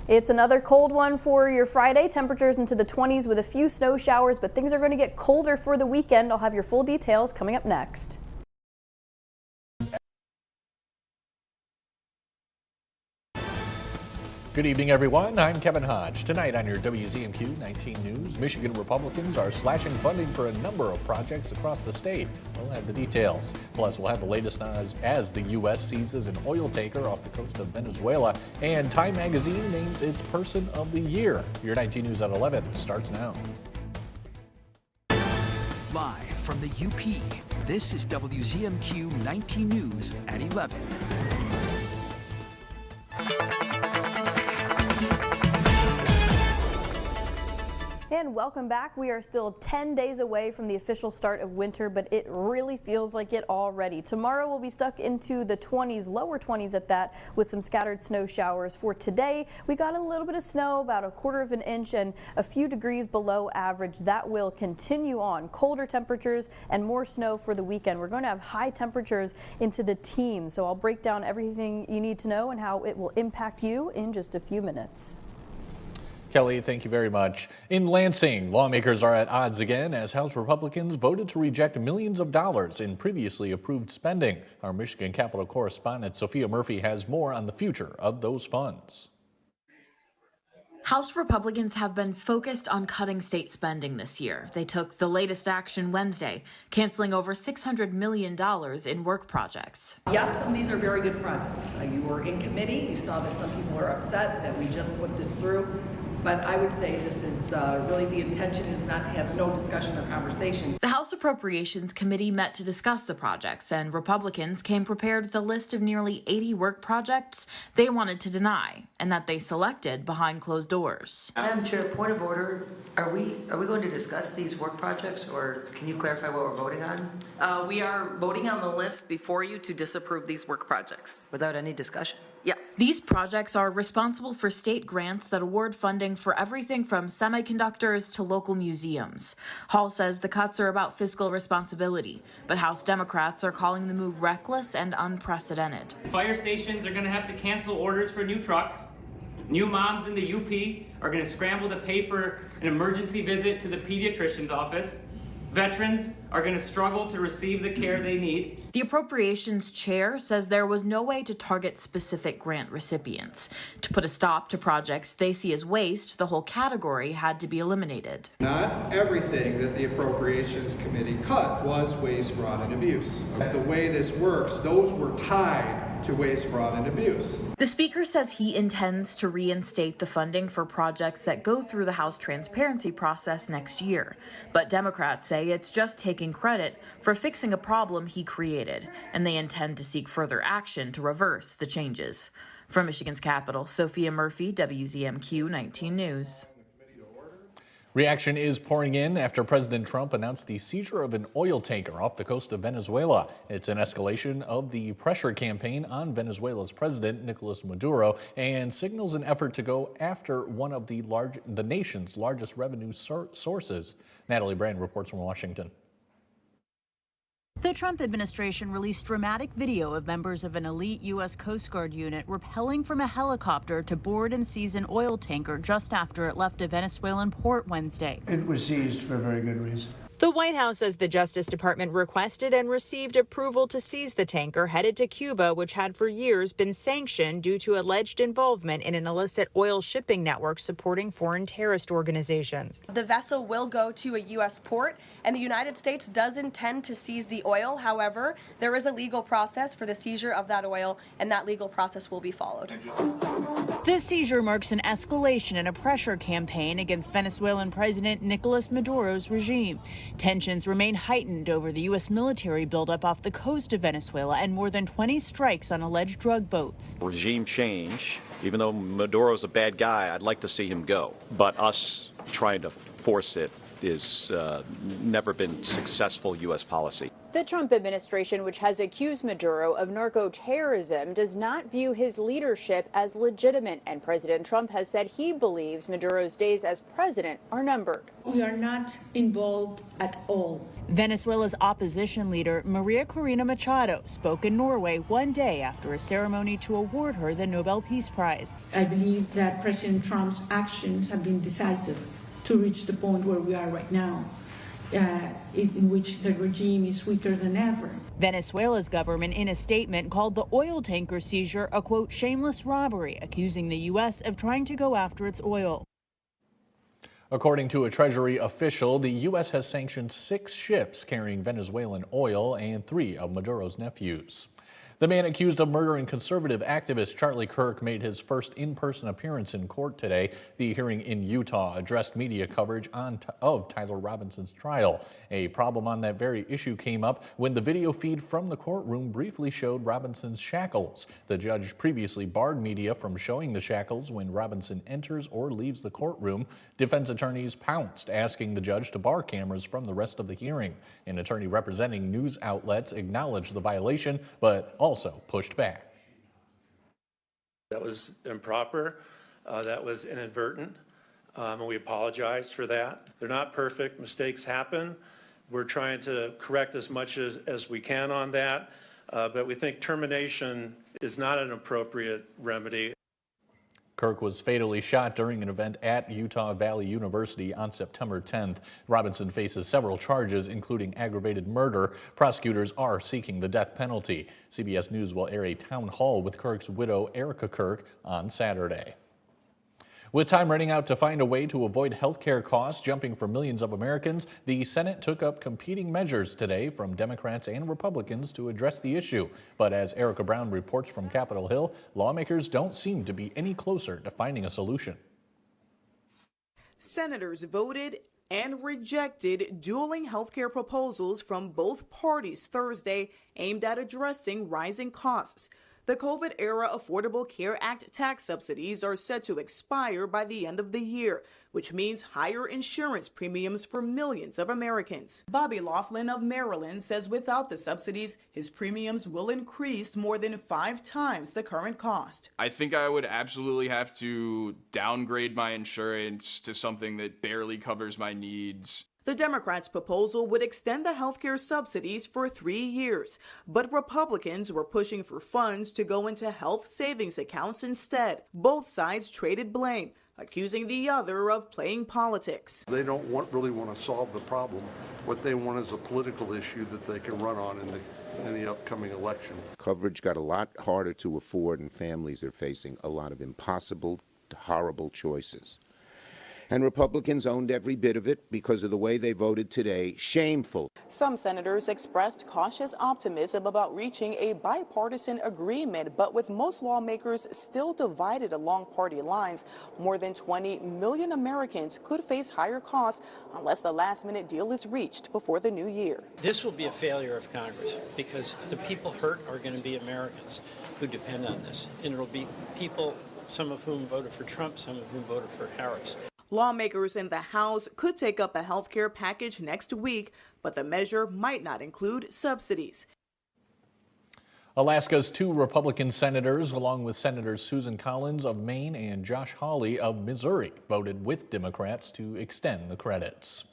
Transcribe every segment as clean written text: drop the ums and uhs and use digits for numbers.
It's another cold one for your Friday. Temperatures into the 20s with a few snow showers, but things are going to get colder for the weekend. I'll have your full details coming up next. Good evening, everyone. I'm Kevin Hodge. Tonight on your WZMQ 19 News, Michigan Republicans are slashing funding for a number of projects across the state. We'll have the details. Plus, we'll have the latest as the U.S. seizes an oil tanker off the coast of Venezuela. And Time Magazine names its Person of the Year. Your 19 News at 11 starts now. Live from the UP, this is WZMQ 19 News at 11. And welcome back. We are still 10 days away from the official start of winter, but it really feels like it already. Tomorrow we'll be stuck into the 20s, lower 20s at that, with some scattered snow showers. For today, we got a little bit of snow, about 1/4 of an inch and a few degrees below average. That will continue on. Colder temperatures and more snow for the weekend. We're going to have high temperatures into the teens, so I'll break down everything you need to know and how it will impact you in just a few minutes. Kelly, thank you very much. In Lansing, lawmakers are at odds again as House Republicans voted to reject millions of dollars in previously approved spending. Our Michigan Capitol correspondent Sophia Murphy has more on the future of those funds. House Republicans have been focused on cutting state spending this year. They took the latest action Wednesday, canceling over $600 million in work projects. Yes, some of these are very good projects. You were in committee. You saw that some people were upset that we just put this through. But I would say this is really the intention is not to have no discussion or conversation. The House Appropriations Committee met to discuss the projects, and Republicans came prepared with a list of nearly 80 work projects they wanted to deny and that they selected behind closed doors. Madam Chair, point of order. Are we going to discuss these work projects, or can you clarify what we're voting on? We are voting on the list before you to disapprove these work projects. Without any discussion? Yes. These projects are responsible for state grants that award funding for everything from semiconductors to local museums. Hall says the cuts are about fiscal responsibility, but House Democrats are calling the move reckless and unprecedented. Fire stations are going to have to cancel orders for new trucks. New moms in the UP are going to scramble to pay for an emergency visit to the pediatrician's office. Veterans are going to struggle to receive the care they need. The Appropriations Chair says there was no way to target specific grant recipients. To put a stop to projects they see as waste, the whole category had to be eliminated. Not everything that the Appropriations Committee cut was waste, fraud, and abuse. The way this works, those were tied to waste, fraud, and abuse. The Speaker says he intends to reinstate the funding for projects that go through the House transparency process next year. But Democrats say it's just taking credit for fixing a problem he created, and they intend to seek further action to reverse the changes. From Michigan's capital, Sophia Murphy, WZMQ 19 News. Reaction is pouring in after President Trump announced the seizure of an oil tanker off the coast of Venezuela. It's an escalation of the pressure campaign on Venezuela's president, Nicolas Maduro, and signals an effort to go after one of the nation's largest revenue sources. Natalie Brand reports from Washington. The Trump administration released dramatic video of members of an elite U.S. Coast Guard unit rappelling from a helicopter to board and seize an oil tanker just after it left a Venezuelan port Wednesday. It was seized for a very good reason. The White House says the Justice Department requested and received approval to seize the tanker headed to Cuba, which had for years been sanctioned due to alleged involvement in an illicit oil shipping network supporting foreign terrorist organizations. The vessel will go to a U.S. port, and the United States does intend to seize the oil. However, there is a legal process for the seizure of that oil, and that legal process will be followed. This seizure marks an escalation in a pressure campaign against Venezuelan President Nicolas Maduro's regime. Tensions remain heightened over the U.S. military buildup off the coast of Venezuela and more than 20 strikes on alleged drug boats. Regime change, even though Maduro's a bad guy, I'd like to see him go. But us trying to force it is never been successful U.S. policy. The Trump administration, which has accused Maduro of narco-terrorism, does not view his leadership as legitimate, and President Trump has said he believes Maduro's days as president are numbered. We are not involved at all. Venezuela's opposition leader, Maria Corina Machado, spoke in Norway one day after a ceremony to award her the Nobel Peace Prize. I believe that President Trump's actions have been decisive to reach the point where we are right now, in which the regime is weaker than ever. Venezuela's government, in a statement, called the oil tanker seizure a, quote, shameless robbery, accusing the U.S. of trying to go after its oil. According to a Treasury official, the U.S. has sanctioned 6 ships carrying Venezuelan oil and 3 of Maduro's nephews. The man accused of murdering conservative activist Charlie Kirk made his first in-person appearance in court today. The hearing in Utah addressed media coverage of Tyler Robinson's trial. A problem on that very issue came up when the video feed from the courtroom briefly showed Robinson's shackles. The judge previously barred media from showing the shackles when Robinson enters or leaves the courtroom. Defense attorneys pounced, asking the judge to bar cameras from the rest of the hearing. An attorney representing news outlets acknowledged the violation, but also pushed back. That was improper. That was inadvertent. And we apologize for that. They're not perfect. Mistakes happen. We're trying to correct as much as we can on that. But we think termination is not an appropriate remedy. Kirk was fatally shot during an event at Utah Valley University on September 10th. Robinson faces several charges, including aggravated murder. Prosecutors are seeking the death penalty. CBS News will air a town hall with Kirk's widow, Erica Kirk, on Saturday. With time running out to find a way to avoid health care costs jumping for millions of Americans, the Senate took up competing measures today from Democrats and Republicans to address the issue. But as Erica Brown reports from Capitol Hill, lawmakers don't seem to be any closer to finding a solution. Senators voted and rejected dueling health care proposals from both parties Thursday aimed at addressing rising costs. The COVID-era Affordable Care Act tax subsidies are set to expire by the end of the year, which means higher insurance premiums for millions of Americans. Bobby Laughlin of Maryland says without the subsidies, his premiums will increase more than 5 times the current cost. I think I would absolutely have to downgrade my insurance to something that barely covers my needs. The Democrats' proposal would extend the health care subsidies for 3 years, but Republicans were pushing for funds to go into health savings accounts instead. Both sides traded blame, accusing the other of playing politics. They don't really want to solve the problem. What they want is a political issue that they can run on in the upcoming election. Coverage got a lot harder to afford, and families are facing a lot of impossible, horrible choices. And Republicans owned every bit of it because of the way they voted today. Shameful. Some senators expressed cautious optimism about reaching a bipartisan agreement, but with most lawmakers still divided along party lines, more than 20 million Americans could face higher costs unless the last-minute deal is reached before the new year. This will be a failure of Congress because the people hurt are going to be Americans who depend on this. And it'll be people, some of whom voted for Trump, some of whom voted for Harris. Lawmakers in the House could take up a health care package next week, but the measure might not include subsidies. Alaska's 2 Republican senators, along with Senators Susan Collins of Maine and Josh Hawley of Missouri, voted with Democrats to extend the credits.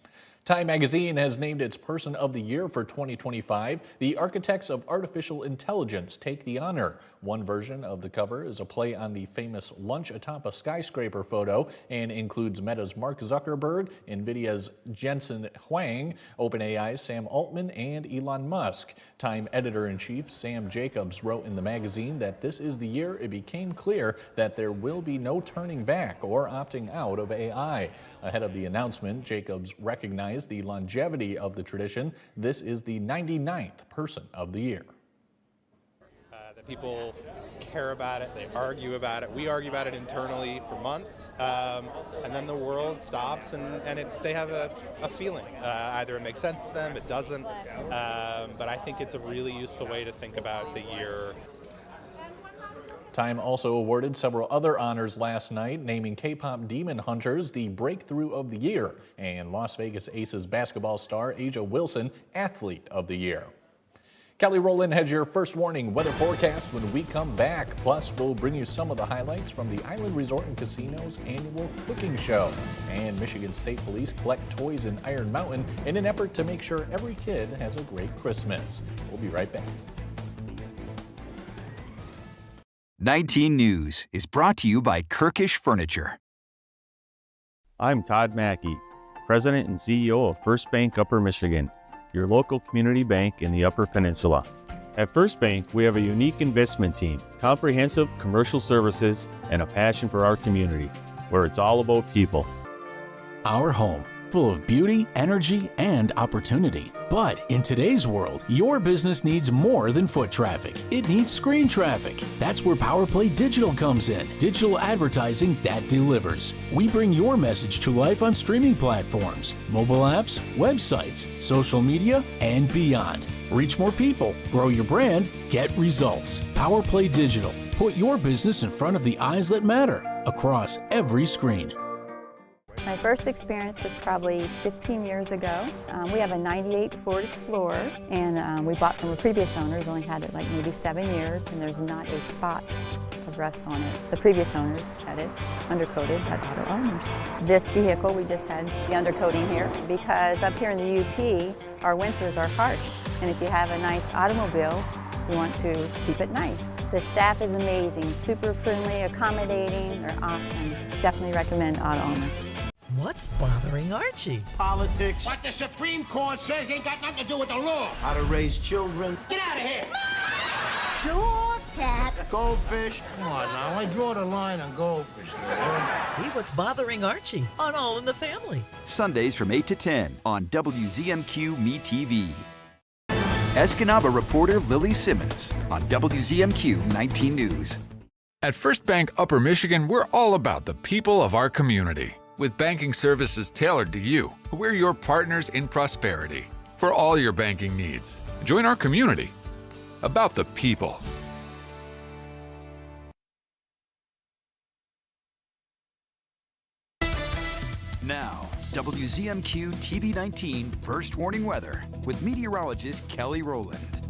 Time magazine has named its Person of the Year for 2025. The architects of artificial intelligence take the honor. One version of the cover is a play on the famous lunch atop a skyscraper photo and includes Meta's Mark Zuckerberg, NVIDIA's Jensen Huang, OpenAI's Sam Altman, and Elon Musk. Time editor-in-chief Sam Jacobs wrote in the magazine that this is the year it became clear that there will be no turning back or opting out of AI. Ahead of the announcement, Jacobs recognized the longevity of the tradition. This is the 99th Person of the Year. That people care about it, they argue about it. We argue about it internally for months, and then the world stops and they have a feeling. Either it makes sense to them, it doesn't, but I think it's a really useful way to think about the year. Time also awarded several other honors last night, naming K-pop Demon Hunters the Breakthrough of the Year and Las Vegas Aces basketball star Asia Wilson Athlete of the Year. Kelly Rowland has your first warning weather forecast when we come back. Plus, we'll bring you some of the highlights from the Island Resort and Casino's annual cooking show. And Michigan State Police collect toys in Iron Mountain in an effort to make sure every kid has a great Christmas. We'll be right back. 19 News is brought to you by Kirkish Furniture. I'm Todd Mackey, President and CEO of First Bank Upper Michigan, your local community bank in the Upper Peninsula. At First Bank, we have a unique investment team, comprehensive commercial services, and a passion for our community, where it's all about people. Our home, full of beauty, energy, and opportunity. But in today's world, your business needs more than foot traffic. It needs screen traffic. That's where PowerPlay Digital comes in. Digital advertising that delivers. We bring your message to life on streaming platforms, mobile apps, websites, social media, and beyond. Reach more people, grow your brand, get results. PowerPlay Digital. Put your business in front of the eyes that matter across every screen. My first experience was probably 15 years ago. We have a 98 Ford Explorer, and we bought from the previous owners, only had it like maybe 7 years, and there's not a spot of rust on it. The previous owners had it undercoated by auto owners. This vehicle, we just had the undercoating here because up here in the UP, our winters are harsh, and if you have a nice automobile, you want to keep it nice. The staff is amazing, super friendly, accommodating, they're awesome. Definitely recommend auto owner. What's bothering Archie? Politics. What the Supreme Court says ain't got nothing to do with the law. How to raise children. Get out of here! Door tap. Goldfish. Come on now, I draw the line on goldfish. See what's bothering Archie on All in the Family. Sundays from 8 to 10 on WZMQ Me TV. Escanaba reporter Lily Simmons on WZMQ 19 News. At First Bank Upper Michigan, we're all about the people of our community. With banking services tailored to you, we're your partners in prosperity. For all your banking needs, join our community. About the people. Now, WZMQ TV 19 First Warning Weather with meteorologist Kelly Rowland.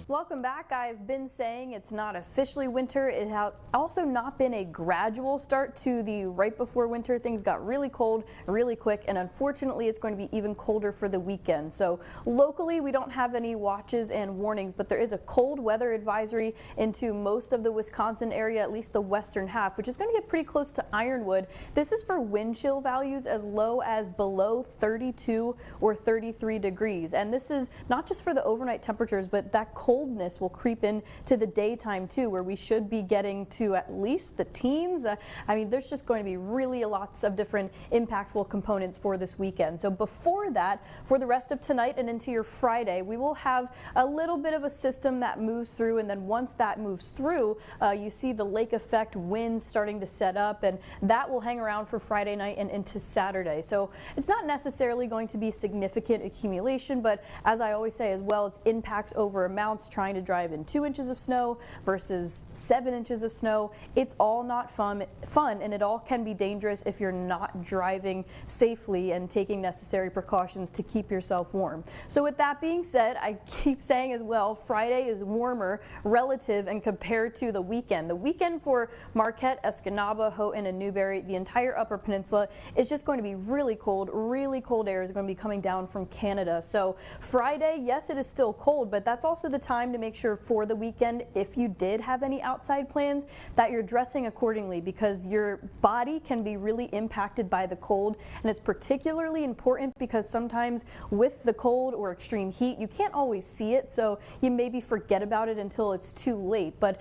Welcome back. I've been saying it's not officially winter. It has also not been a gradual start to the right before winter. Things got really cold really quick, and unfortunately it's going to be even colder for the weekend. So locally we don't have any watches and warnings, but there is a cold weather advisory into most of the Wisconsin area, at least the western half, which is going to get pretty close to Ironwood. This is for wind chill values as low as below 32 or 33 degrees. And this is not just for the overnight temperatures, but that coldness will creep in to the daytime too, where we should be getting to at least the teens. I mean, there's just going to be really lots of different impactful components for this weekend. So before that, for the rest of tonight and into your Friday, we will have a little bit of a system that moves through, and then once that moves through, you see the lake effect winds starting to set up, and that will hang around for Friday night and into Saturday. So it's not necessarily going to be significant accumulation, but as I always say as well, it's impacts over amounts. Trying to drive in 2 inches of snow versus 7 inches of snow, it's all not fun, and it all can be dangerous if you're not driving safely and taking necessary precautions to keep yourself warm. So with that being said, I keep saying as well, Friday is warmer relative and compared to the weekend. The weekend for Marquette, Escanaba, Houghton, and Newberry, the entire Upper Peninsula, is just going to be really cold. Really cold air is going to be coming down from Canada. So Friday, yes, it is still cold, but that's also the time to make sure for the weekend, if you did have any outside plans, that you're dressing accordingly, because your body can be really impacted by the cold, and it's particularly important because sometimes with the cold or extreme heat, you can't always see it, so you maybe forget about it until it's too late. But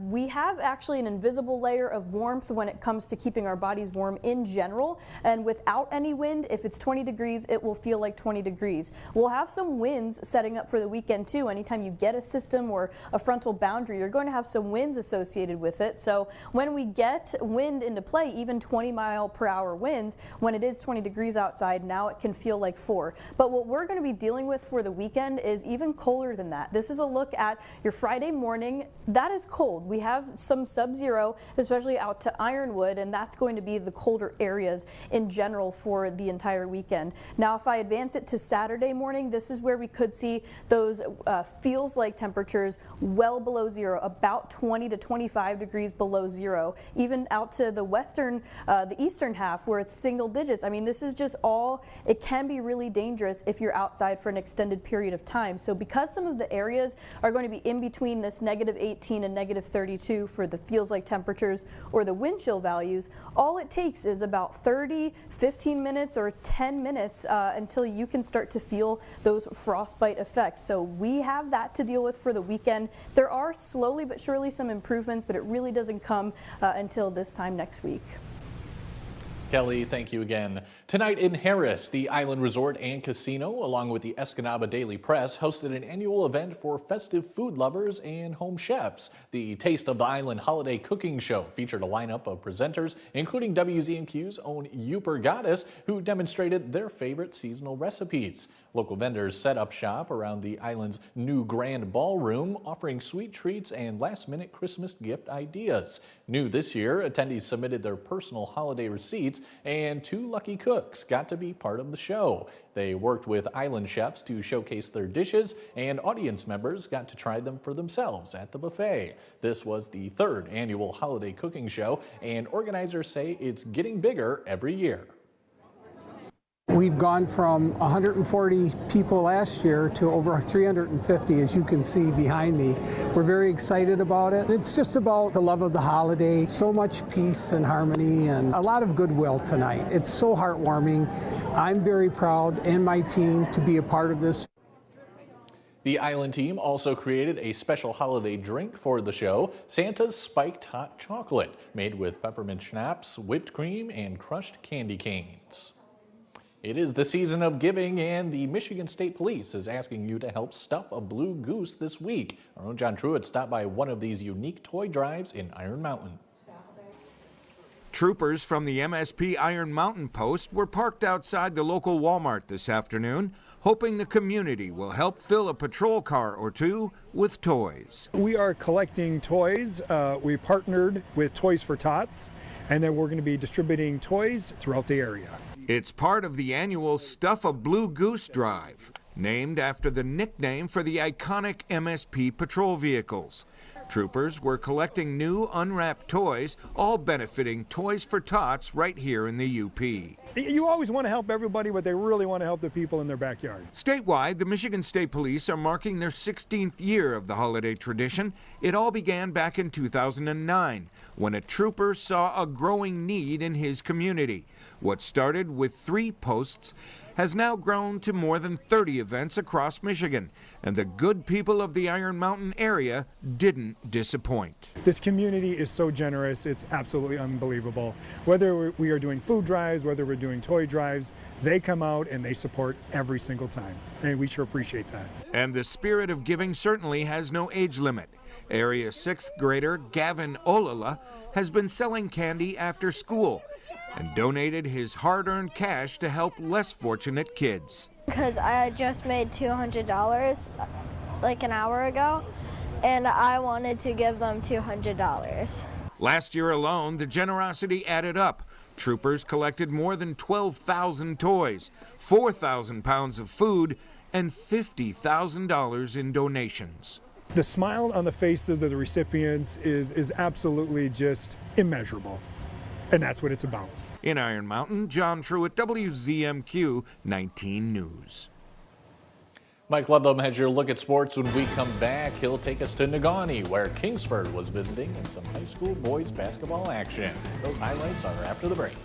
we have actually an invisible layer of warmth when it comes to keeping our bodies warm in general, and without any wind, if it's 20 degrees, it will feel like 20 degrees. We'll have some winds setting up for the weekend too. Anytime you get get a system or a frontal boundary, you're going to have some winds associated with it. So when we get wind into play, even 20-mile-per-hour winds, when it is 20 degrees outside, now it can feel like 4. But what we're going to be dealing with for the weekend is even colder than that. This is a look at your Friday morning. That is cold. We have some sub-zero, especially out to Ironwood, and that's going to be the colder areas in general for the entire weekend. Now, if I advance it to Saturday morning, this is where we could see those feels like temperatures well below zero, about 20 to 25 degrees below zero, even out to the the eastern half where it's single digits. I mean, this is just all, it can be really dangerous if you're outside for an extended period of time. So because some of the areas are going to be in between this -18 and -32 for the feels like temperatures or the wind chill values, all it takes is about 30, 15 minutes or 10 minutes until you can start to feel those frostbite effects. So we have that to deal with for the weekend. There are slowly but surely some improvements, but it really doesn't come until this time next week. Kelly, thank you again. Tonight in Harris, the Island Resort and Casino, along with the Escanaba Daily Press, hosted an annual event for festive food lovers and home chefs. The Taste of the Island Holiday Cooking Show featured a lineup of presenters, including WZMQ's own Upper Goddess, who demonstrated their favorite seasonal recipes. Local vendors set up shop around the island's new grand ballroom, offering sweet treats and last-minute Christmas gift ideas. New this year, attendees submitted their personal holiday receipts, and 2 lucky cooks got to be part of the show. They worked with island chefs to showcase their dishes, and audience members got to try them for themselves at the buffet. This was the 3rd annual holiday cooking show, and organizers say it's getting bigger every year. We've gone from 140 people last year to over 350, as you can see behind me. We're very excited about it. It's just about the love of the holiday, so much peace and harmony and a lot of goodwill tonight. It's so heartwarming. I'm very proud, and my team, to be a part of this. The Island team also created a special holiday drink for the show, Santa's Spiked Hot Chocolate, made with peppermint schnapps, whipped cream, and crushed candy canes. It is the season of giving, and the Michigan State Police is asking you to help stuff a blue goose this week. Our own John Truitt stopped by one of these unique toy drives in Iron Mountain. Troopers from the MSP Iron Mountain Post were parked outside the local Walmart this afternoon, hoping the community will help fill a patrol car or two with toys. We are collecting toys. We partnered with Toys for Tots, and then we're going to be distributing toys throughout the area. It's part of the annual Stuff a Blue Goose drive, named after the nickname for the iconic MSP patrol vehicles. Troopers were collecting new unwrapped toys, all benefiting Toys for Tots right here in the UP. You always want to help everybody, but they really want to help the people in their backyard. Statewide, the Michigan State Police are marking their 16th year of the holiday tradition. It all began back in 2009, when a trooper saw a growing need in his community. What started with 3 posts has now grown to more than 30 events across Michigan, and the good people of the Iron Mountain area didn't disappoint. This community is so generous, it's absolutely unbelievable. Whether we are doing food drives, whether we're doing toy drives, they come out and they support every single time, and we sure appreciate that. And the spirit of giving certainly has no age limit. Area 6th grader Gavin Olala has been selling candy after school and donated his hard-earned cash to help less fortunate kids. Because I just made $200 like an hour ago, and I wanted to give them $200. Last year alone, the generosity added up. Troopers collected more than 12,000 toys, 4,000 pounds of food, and $50,000 in donations. The smile on the faces of the recipients is absolutely just immeasurable, and that's what it's about. In Iron Mountain, John Truitt, WZMQ 19 News. Mike Ludlam has your look at sports. When we come back, he'll take us to Negaunee, where Kingsford was visiting, and some high school boys basketball action. Those highlights are after the break.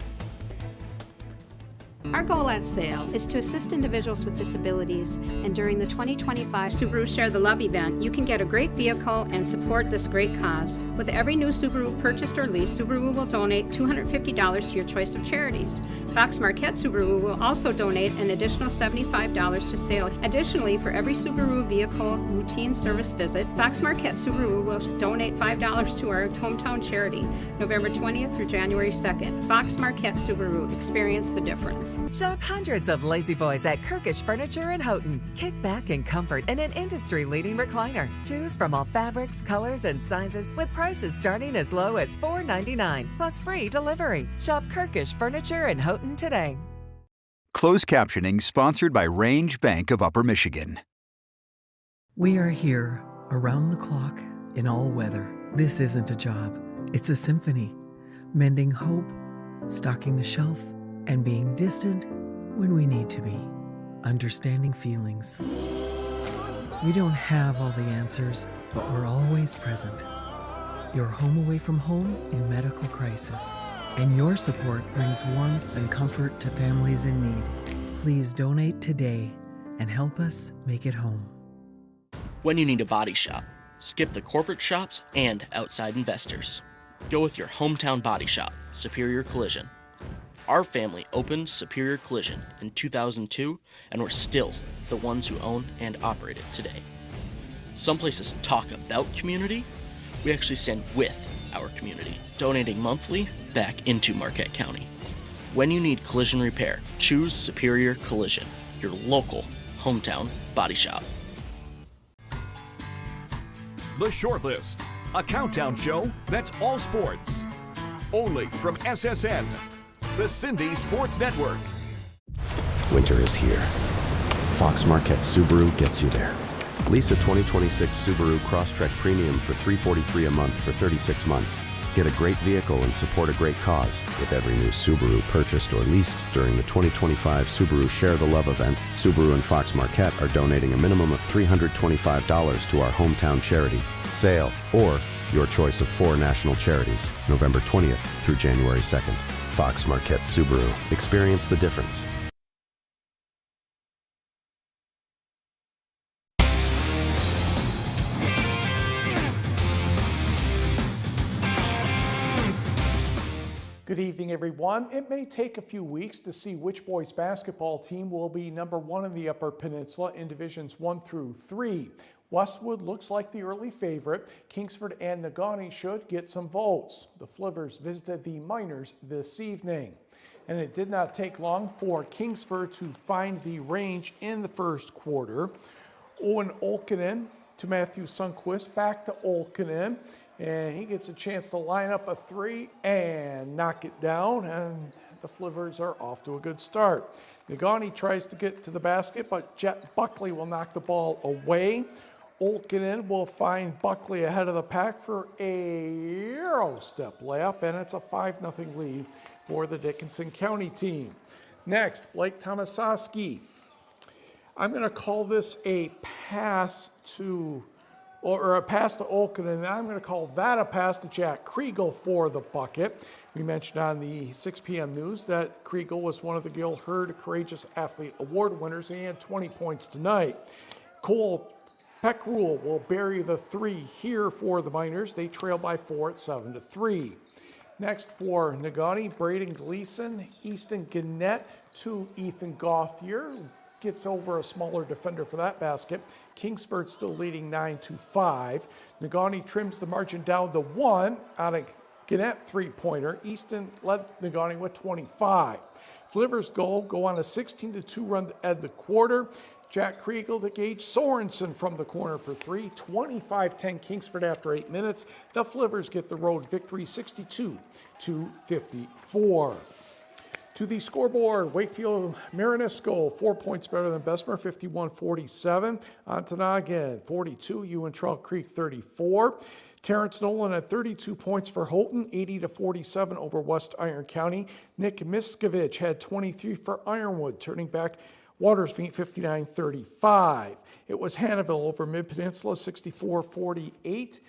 Our goal at SAIL is to assist individuals with disabilities, and during the 2025 Subaru Share the Love event, you can get a great vehicle and support this great cause. With every new Subaru purchased or leased, Subaru will donate $250 to your choice of charities. Fox Marquette Subaru will also donate an additional $75 to SAIL. Additionally, for every Subaru vehicle routine service visit, Fox Marquette Subaru will donate $5 to our hometown charity, November 20th through January 2nd. Fox Marquette Subaru, experience the difference. Shop hundreds of Lazy Boys at Kirkish Furniture in Houghton. Kick back in comfort in an industry-leading recliner. Choose from all fabrics, colors, and sizes with prices starting as low as $4.99 plus free delivery. Shop Kirkish Furniture in Houghton today. Closed captioning sponsored by Range Bank of Upper Michigan. We are here around the clock in all weather. This isn't a job, it's a symphony. Mending hope, stocking the shelf, and being distant when we need to be. Understanding feelings. We don't have all the answers, but we're always present. Your home away from home in medical crisis. And your support brings warmth and comfort to families in need. Please donate today and help us make it home. When you need a body shop, skip the corporate shops and outside investors. Go with your hometown body shop, Superior Collision. Our family opened Superior Collision in 2002, and we're still the ones who own and operate it today. Some places talk about community. We actually stand with our community, donating monthly back into Marquette County. When you need collision repair, choose Superior Collision, your local hometown body shop. The Shortlist, a countdown show that's all sports. Only from SSN, the Cindy Sports Network. Winter is here. Fox Marquette Subaru gets you there. Lease a 2026 Subaru Crosstrek Premium for $343 a month for 36 months. Get a great vehicle and support a great cause with every new Subaru purchased or leased during the 2025 Subaru Share the Love event. Subaru and Fox Marquette are donating a minimum of $325 to our hometown charity, SAIL, or your choice of 4 national charities, November 20th through January 2nd. Fox Marquette Subaru. Experience the difference. Good evening, everyone. It may take a few weeks to see which boys basketball team will be #1 in the Upper Peninsula in Divisions 1 through 3. Westwood looks like the early favorite. Kingsford and Negaunee should get some votes. The Flivers visited the Miners this evening. And it did not take long for Kingsford to find the range in the first quarter. Owen Olkinen to Matthew Sundquist, back to Olkinen. And he gets a chance to line up a 3 and knock it down, and the Flivers are off to a good start. Negaunee tries to get to the basket, but Jet Buckley will knock the ball away. Olkinen will find Buckley ahead of the pack for a Euro-step layup, and it's a 5-0 lead for the Dickinson County team. Next, Blake Tomasowski. I'm going to call this a pass to Olkinen, and I'm going to call that a pass to Jack Kriegel for the bucket. We mentioned on the 6 p.m. news that Kriegel was one of the Gil Hurd Courageous Athlete Award winners, and he had 20 points tonight. Cole Peckrule will bury the 3 here for the Miners. They trail by 4 at 7-3. Next for Negaunee, Braden Gleason, Easton Gannett to Ethan Gauthier. Gets over a smaller defender for that basket. Kingsford still leading 9-5. Negaunee trims the margin down to 1 on a Gannett 3-pointer. Easton led Negaunee with 25. Flivers go on a 16-2 run to end the quarter. Jack Kriegel to Gage Sorensen from the corner for 3. 25-10 Kingsford after 8 minutes. The Flivers get the road victory 62-54. To the scoreboard, Wakefield Marinesco, 4 points better than Bessemer, 51-47. Ontonagon, 42. Ewan Trail Creek, 34. Terrence Nolan had 32 points for Houghton, 80-47 over West Iron County. Nick Miskovich had 23 for Ironwood, turning back Watersmeet, 59-35. It was Hannahville over Mid-Peninsula, 64-48.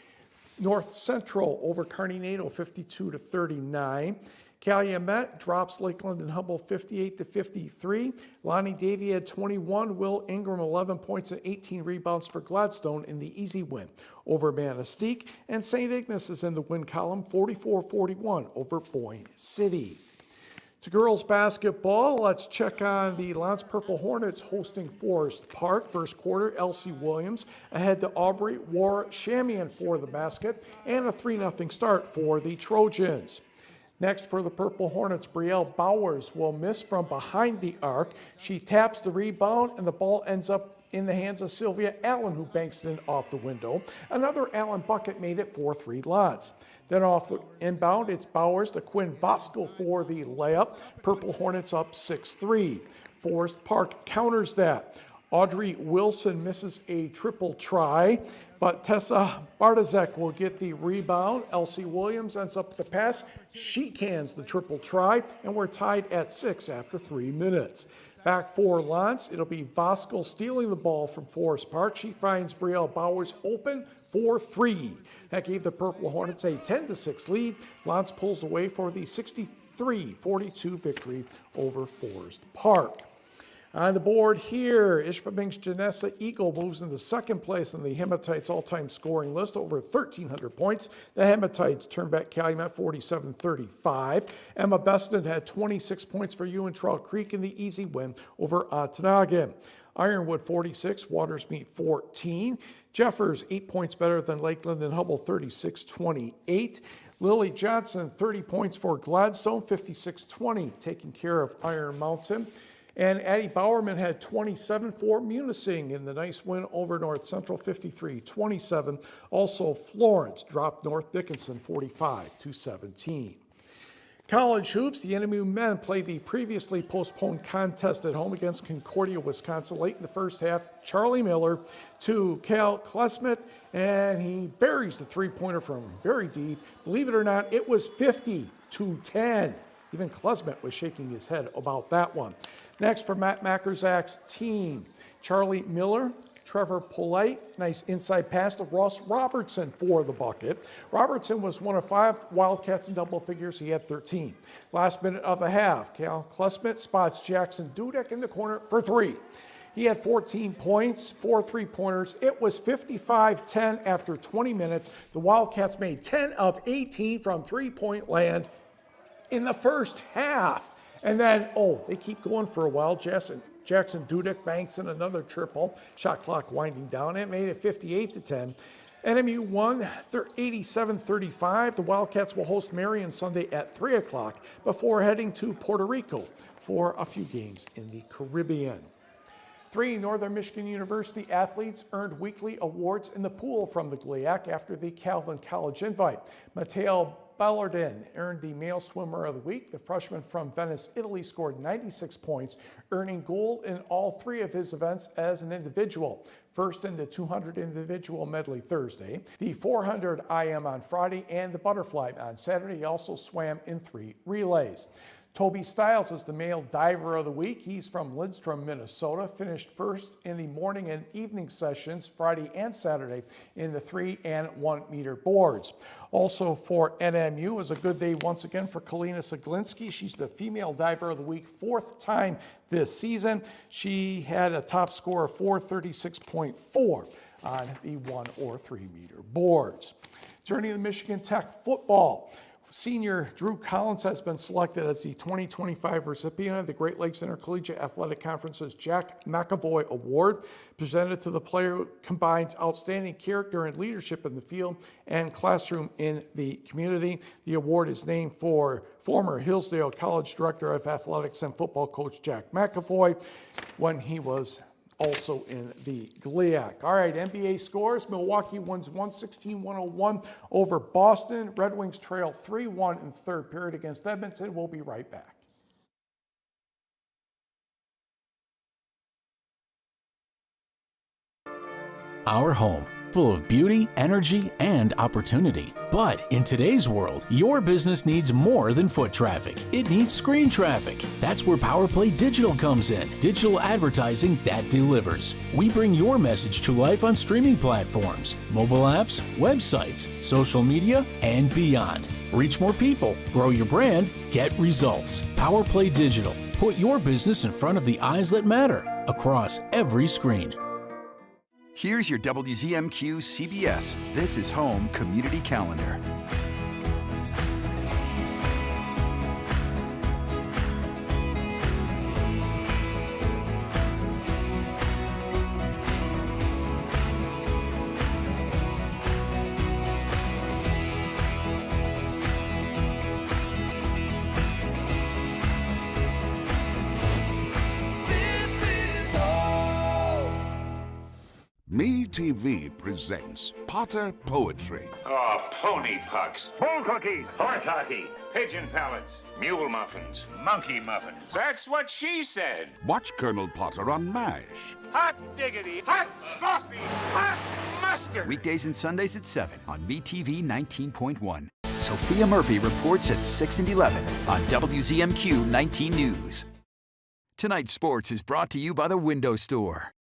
North Central over Carnegie Nato, 52-39. Calumet drops Lakeland and Humble 58-53. Lonnie Davy had 21. Will Ingram 11 points and 18 rebounds for Gladstone in the easy win over Manistee. And St. Ignace is in the win column, 44-41 over Boyne City. To girls basketball, let's check on the Lance Purple Hornets hosting Forest Park. First quarter, Elsie Williams ahead to Aubrey War-Shamian for the basket, and a 3-0 start for the Trojans. Next for the Purple Hornets, Brielle Bowers will miss from behind the arc. She taps the rebound, and the ball ends up in the hands of Sylvia Allen, who banks it in off the window. Another Allen bucket made it 4-3 Lance. Then off the inbound, it's Bowers to Quinn Voskel for the layup. Purple Hornets up 6-3. Forest Park counters that. Audrey Wilson misses a triple try, but Tessa Bartazek will get the rebound. Elsie Williams ends up with the pass. She cans the triple try, and we're tied at 6 after 3 minutes. Back for Lance, it'll be Voskel stealing the ball from Forest Park. She finds Brielle Bowers open for 3. That gave the Purple Hornets a 10-6 lead. Lance pulls away for the 63-42 victory over Forest Park. On the board here, Ishpeming's Janessa Eagle moves into second place on the Hematites all-time scoring list, over 1,300 points. The Hematites turn back Calumet 47-35. Emma Beston had 26 points for Ewan Trout Creek in the easy win over Ontonagon. Ironwood 46, Watersmeet 14. Jeffers 8 points better than Lakeland and Hubble 36-28. Lily Johnson 30 points for Gladstone 56-20, taking care of Iron Mountain. And Addie Bowerman had 27 for Munising in the nice win over North Central 53-27. Also Florence dropped North Dickinson 45-17. College hoops, the NMU men played the previously postponed contest at home against Concordia, Wisconsin. Late in the first half, Charlie Miller to Cal Klesmet, and he buries the three-pointer from very deep. Believe it or not, it was 50-10. Even Klesmet was shaking his head about that one. Next for Matt Makerzak's team, Charlie Miller, Trevor Polite, nice inside pass to Ross Robertson for the bucket. Robertson was one of 5 Wildcats in double figures. He had 13. Last minute of the half, Cal Klesmet spots Jackson Dudek in the corner for 3. He had 14 points, 4 3-pointers. It was 55-10 after 20 minutes. The Wildcats made 10 of 18 from three-point land in the first half. And then, they keep going for a while. Jackson Dudek banks in another triple. Shot clock winding down. It made it 58-10. NMU won 87-35. The Wildcats will host Marion Sunday at 3 o'clock before heading to Puerto Rico for a few games in the Caribbean. 3 Northern Michigan University athletes earned weekly awards in the pool from the GLIAC after the Calvin College invite. Mateo Ballardin earned the Male Swimmer of the Week. The freshman from Venice, Italy scored 96 points, earning gold in all 3 of his events as an individual. First in the 200 individual medley Thursday, the 400 IM on Friday, and the butterfly on Saturday. He also swam in 3 relays. Toby Stiles is the Male Diver of the Week. He's from Lindstrom, Minnesota. Finished first in the morning and evening sessions Friday and Saturday in the 3 and 1 meter boards. Also for NMU is a good day once again for Kalina Saglinski. She's the Female Diver of the Week 4th time this season. She had a top score of 436.4 on the 1 or 3 meter boards. Turning to Michigan Tech football. Senior Drew Collins has been selected as the 2025 recipient of the Great Lakes Intercollegiate Athletic Conference's Jack McAvoy Award, presented to the player who combines outstanding character and leadership in the field and classroom in the community. The award is named for former Hillsdale College Director of Athletics and football coach Jack McAvoy when he was also in the GLIAC. All right, NBA scores. Milwaukee wins 116-101 over Boston. Red Wings trail 3-1 in the third period against Edmonton. We'll be right back. Our home, full of beauty, energy, and opportunity. But in today's world, your business needs more than foot traffic. It needs screen traffic. That's where PowerPlay Digital comes in. Digital advertising that delivers. We bring your message to life on streaming platforms, mobile apps, websites, social media, and beyond. Reach more people, grow your brand, get results. PowerPlay Digital. Put your business in front of the eyes that matter across every screen. Here's your WZMQ CBS This is Home Community Calendar. TV presents Potter Poetry. Oh, pony pucks, bull cookies, horse hockey, pigeon pellets, mule muffins, monkey muffins. That's what she said. Watch Colonel Potter on MASH. Hot diggity, hot saucy, hot mustard. Weekdays and Sundays at 7 on MeTV 19.1. Sophia Murphy reports at 6 and 11 on WZMQ 19 News. Tonight's sports is brought to you by the Window Store.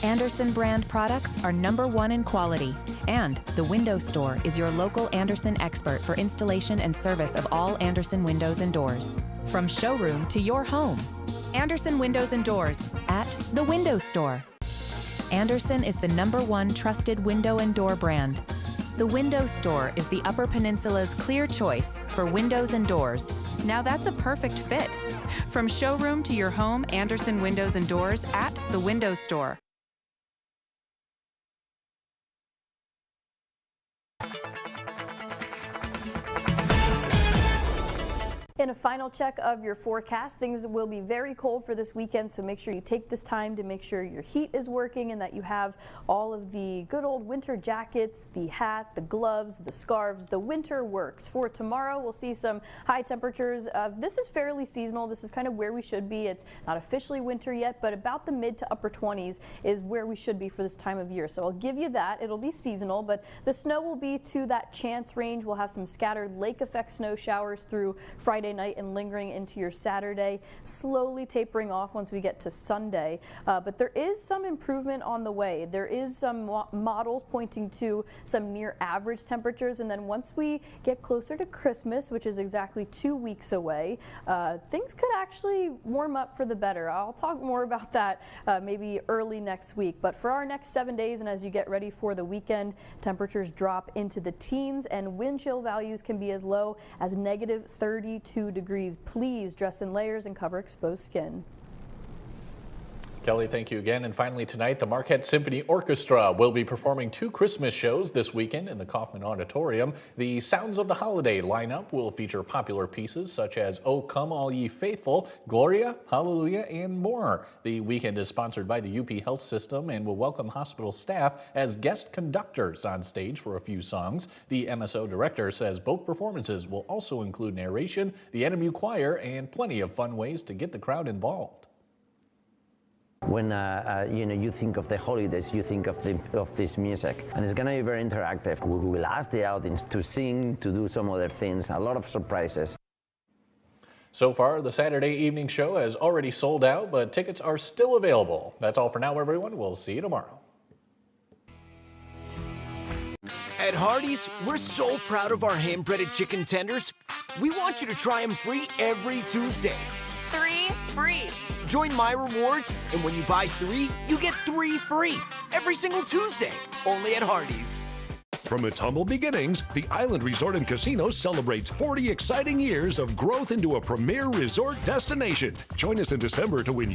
Andersen brand products are #1 in quality, and the Window Store is your local Andersen expert for installation and service of all Andersen windows and doors. From showroom to your home, Andersen Windows and Doors at the Window Store. Andersen is the #1 trusted window and door brand. The Window Store is the Upper Peninsula's clear choice for windows and doors. Now that's a perfect fit. From showroom to your home, Andersen Windows and Doors at the Window Store. In a final check of your forecast, things will be very cold for this weekend, so make sure you take this time to make sure your heat is working and that you have all of the good old winter jackets, the hat, the gloves, the scarves. The winter works. For tomorrow, we'll see some high temperatures. This is fairly seasonal. This is kind of where we should be. It's not officially winter yet, but about the mid to upper 20s is where we should be for this time of year. So I'll give you that. It'll be seasonal, but the snow will be to that chance range. We'll have some scattered lake effect snow showers through Friday night and lingering into your Saturday, slowly tapering off once we get to Sunday. But there is some improvement on the way. There is some models pointing to some near average temperatures, and then once we get closer to Christmas, which is exactly 2 weeks away, things could actually warm up for the better. I'll talk more about that maybe early next week. But for our next 7 days, and as you get ready for the weekend, temperatures drop into the teens and wind chill values can be as low as -32 degrees. Please dress in layers and cover exposed skin. Kelly, thank you again. And finally tonight, the Marquette Symphony Orchestra will be performing 2 Christmas shows this weekend in the Kaufman Auditorium. The Sounds of the Holiday lineup will feature popular pieces such as O Come All Ye Faithful, Gloria, Hallelujah, and more. The weekend is sponsored by the UP Health System and will welcome hospital staff as guest conductors on stage for a few songs. The MSO director says both performances will also include narration, the NMU choir, and plenty of fun ways to get the crowd involved. When you think of the holidays, you think of this music, and it's going to be very interactive. We will ask the audience to sing, to do some other things, a lot of surprises. So far, the Saturday evening show has already sold out, but tickets are still available. That's all for now, everyone. We'll see you tomorrow. At Hardee's, we're so proud of our hand-breaded chicken tenders. We want you to try them free every Tuesday. 3 free. Join My Rewards, and when you buy 3, you get 3 free. Every single Tuesday, only at Hardee's. From its humble beginnings, the Island Resort and Casino celebrates 40 exciting years of growth into a premier resort destination. Join us in December to win